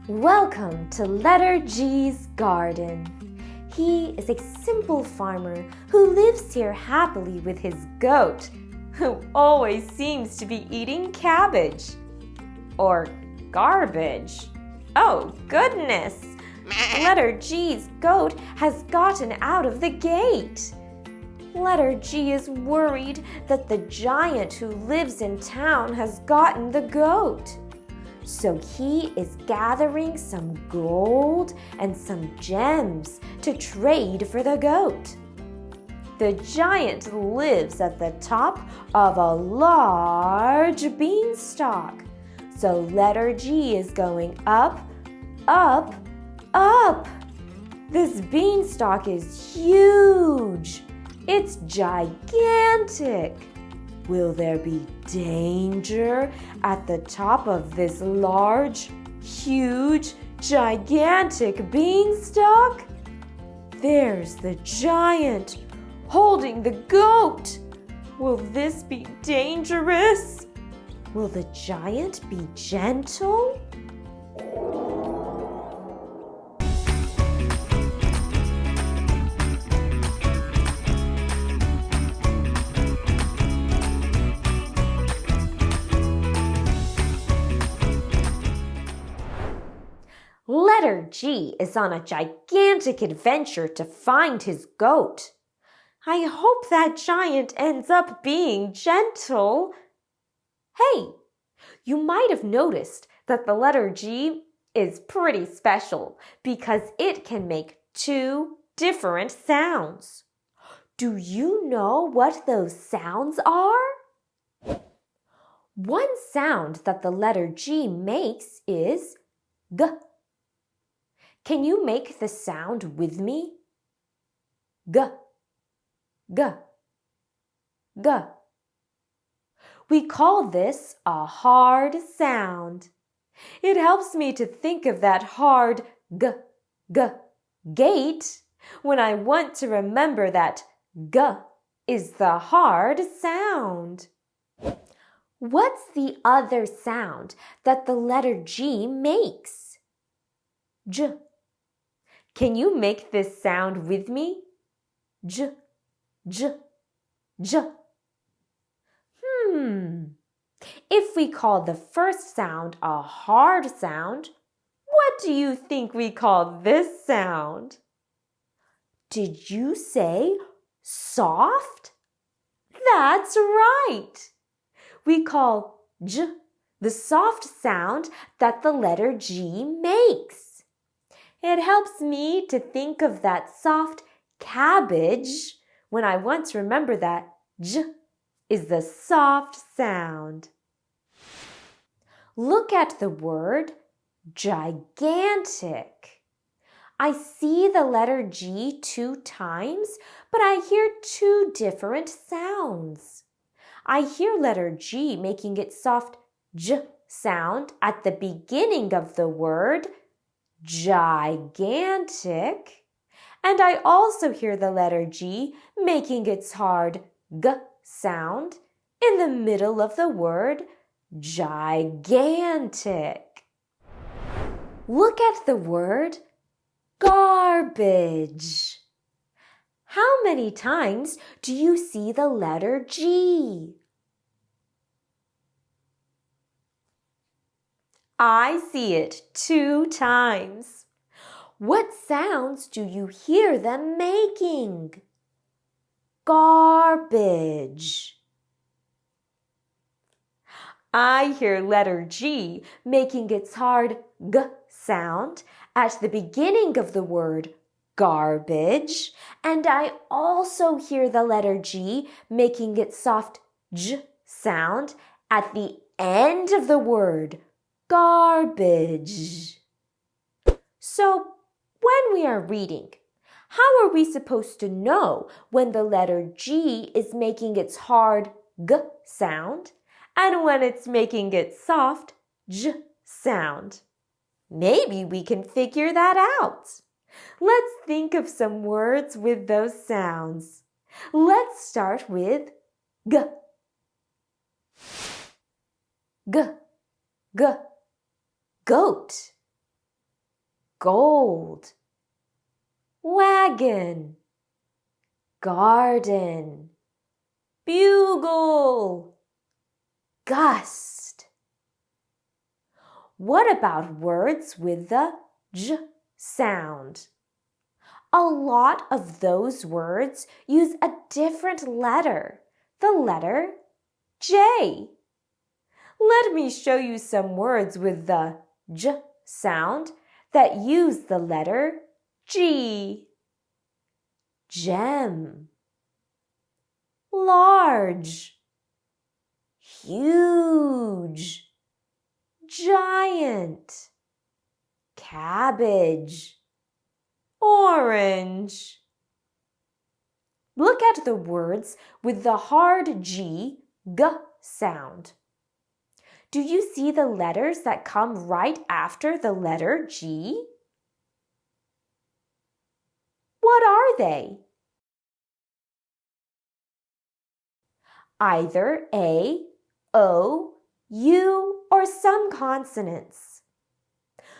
Welcome to Letter G's garden. He is a simple farmer who lives here happily with his goat, who always seems to be eating cabbage. Or garbage. Oh, goodness! Letter G's goat has gotten out of the gate. Letter G is worried that the giant who lives in town has gotten the goat. So he is gathering some gold and some gems to trade for the goat. The giant lives at the top of a large beanstalk. So letter G is going up, up, up. This beanstalk is huge. It's gigantic. Will there be danger at the top of this large, huge, gigantic beanstalk? There's the giant holding the goat. Will this be dangerous? Will the giant be gentle? Letter G is on a gigantic adventure to find his goat. I hope that giant ends up being gentle. Hey, you might have noticed that the letter G is pretty special because it can make two different sounds. Do you know what those sounds are? One sound that the letter G makes is G. Can you make the sound with me? G, G, G. We call this a hard sound. It helps me to think of that hard G, G, gate when I want to remember that G is the hard sound. What's the other sound that the letter G makes? J. Can you make this sound with me? J, J, J. If we call the first sound a hard sound, what do you think we call this sound? Did you say soft? That's right. We call J the soft sound that the letter G makes. It helps me to think of that soft cabbage when I want to remember that J is the soft sound. Look at the word gigantic. I see the letter G 2 times, but I hear two different sounds. I hear letter G making its soft J sound at the beginning of the word gigantic, and I also hear the letter G making its hard G sound in the middle of the word gigantic. Look at the word garbage. How many times do you see the letter G? I see it 2 times. What sounds do you hear them making? Garbage. I hear letter G making its hard G sound at the beginning of the word garbage, and I also hear the letter G making its soft J sound at the end of the word garbage. So, when we are reading, how are we supposed to know when the letter G is making its hard G sound and when it's making its soft J sound? Maybe we can figure that out. Let's think of some words with those sounds. Let's start with G. G, G, goat. gold, wagon, garden, bugle, gust. What about words with the j sound? A lot of those words use a different letter, the letter J. Let me show you some words with the j sound that use the letter G. Gem, large, huge, giant, cabbage, orange. Look at the words with the hard G, G sound. Do you see the letters that come right after the letter G? What are they? Either A, O, U, or some consonants.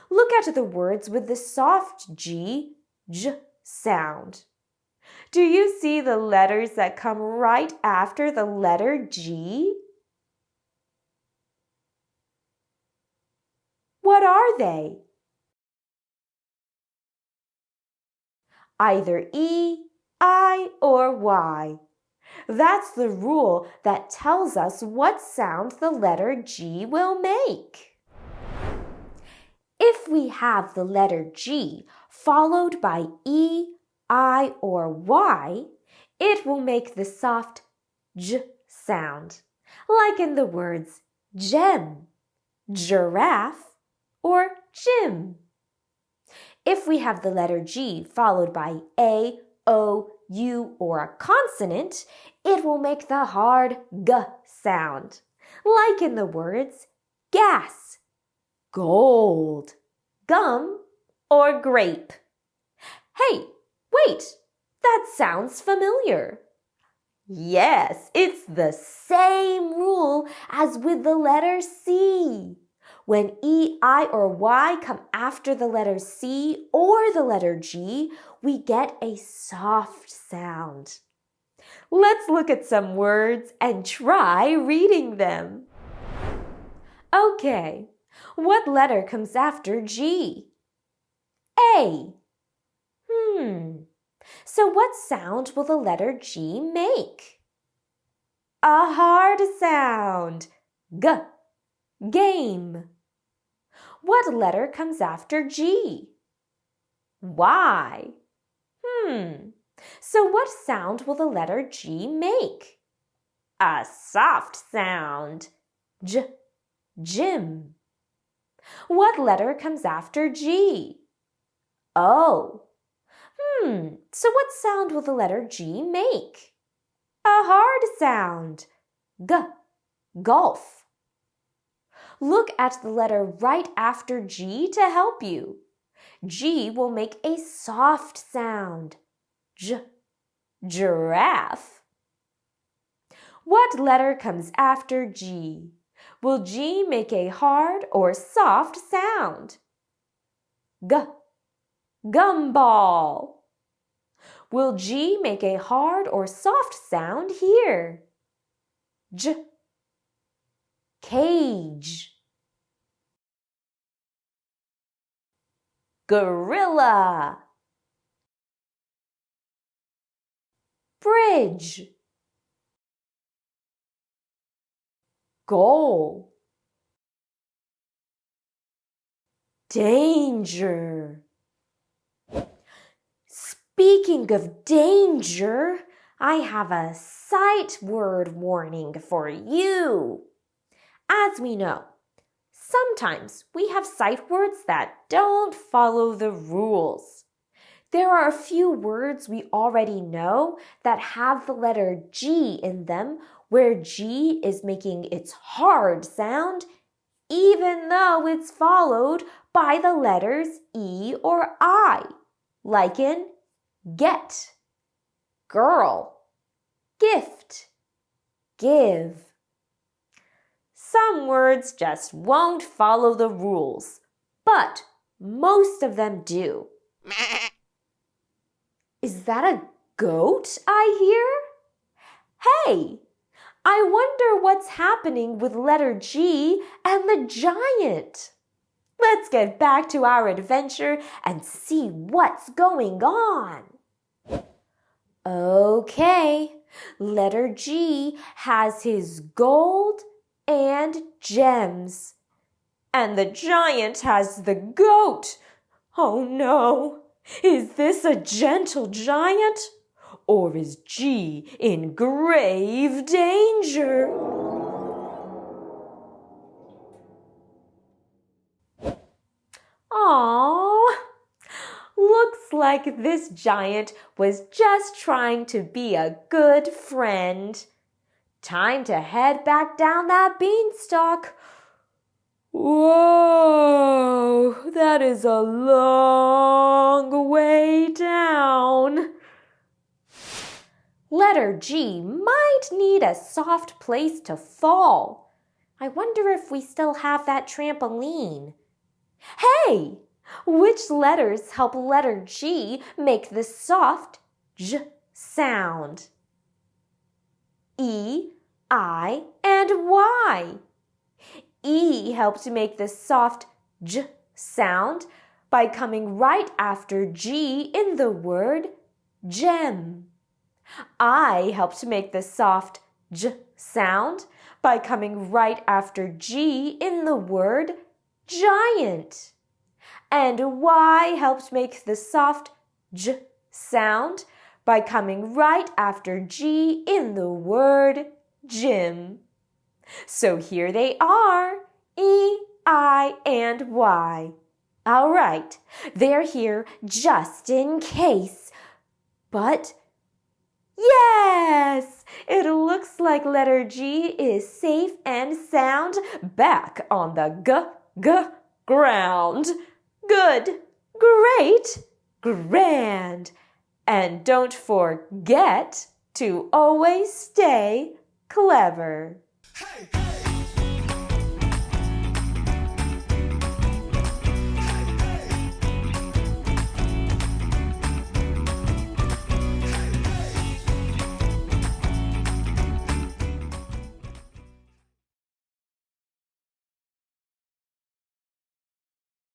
Look at the words with the soft G, J sound. Do you see the letters that come right after the letter G? What are they? Either E, I, or Y. That's the rule that tells us what sound the letter G will make. If we have the letter G followed by E, I, or Y, it will make the soft J sound, like in the words gem, giraffe, or gym. If we have the letter G followed by A, O, U, or a consonant, it will make the hard G sound, like in the words gas, gold, gum, or grape. Hey, wait, that sounds familiar. Yes, it's the same rule as with the letter C. When E, I, or Y come after the letter C or the letter G, we get a soft sound. Let's look at some words and try reading them. Okay, what letter comes after G? A. So what sound will the letter G make? A hard sound. G. Game. What letter comes after G? Y. So what sound will the letter G make? A soft sound. J. Gym. What letter comes after G? O. So what sound will the letter G make? A hard sound. G. Golf. Look at the letter right after G to help you. G will make a soft sound. J. Giraffe. What letter comes after G? Will G make a hard or soft sound? G. Gumball. Will G make a hard or soft sound here? J. Cage. Gorilla. Bridge. Goal. Danger. Speaking of danger, I have a sight word warning for you. As we know, sometimes we have sight words that don't follow the rules. There are a few words we already know that have the letter G in them, where G is making its hard sound, even though it's followed by the letters E or I, like in get, girl, gift, give. Some words just won't follow the rules, but Most of them do. Is that a goat I hear? Hey, I wonder what's happening with letter G and the giant. Let's get back to our adventure and see what's going on. Okay, letter G has his gold and gems. And the giant has the goat. Oh no, is this a gentle giant? Or is G in grave danger? Aww, looks like this giant was just trying to be a good friend. Time to head back down that beanstalk. Whoa, that is a long way down. Letter G might need a soft place to fall. I wonder if we still have that trampoline. Hey, which letters help letter G make the soft J sound? E, I, and Y. E helps make the soft J sound by coming right after G in the word gem. I helped make the soft J sound by coming right after G in the word giant. And Y helped make the soft J sound by coming right after G in the word gym. So here they are, E, I, and Y. All right, they're here just in case. But yes, it looks like letter G is safe and sound back on the ground. Good, great, grand. And don't forget to always stay clever. Hey!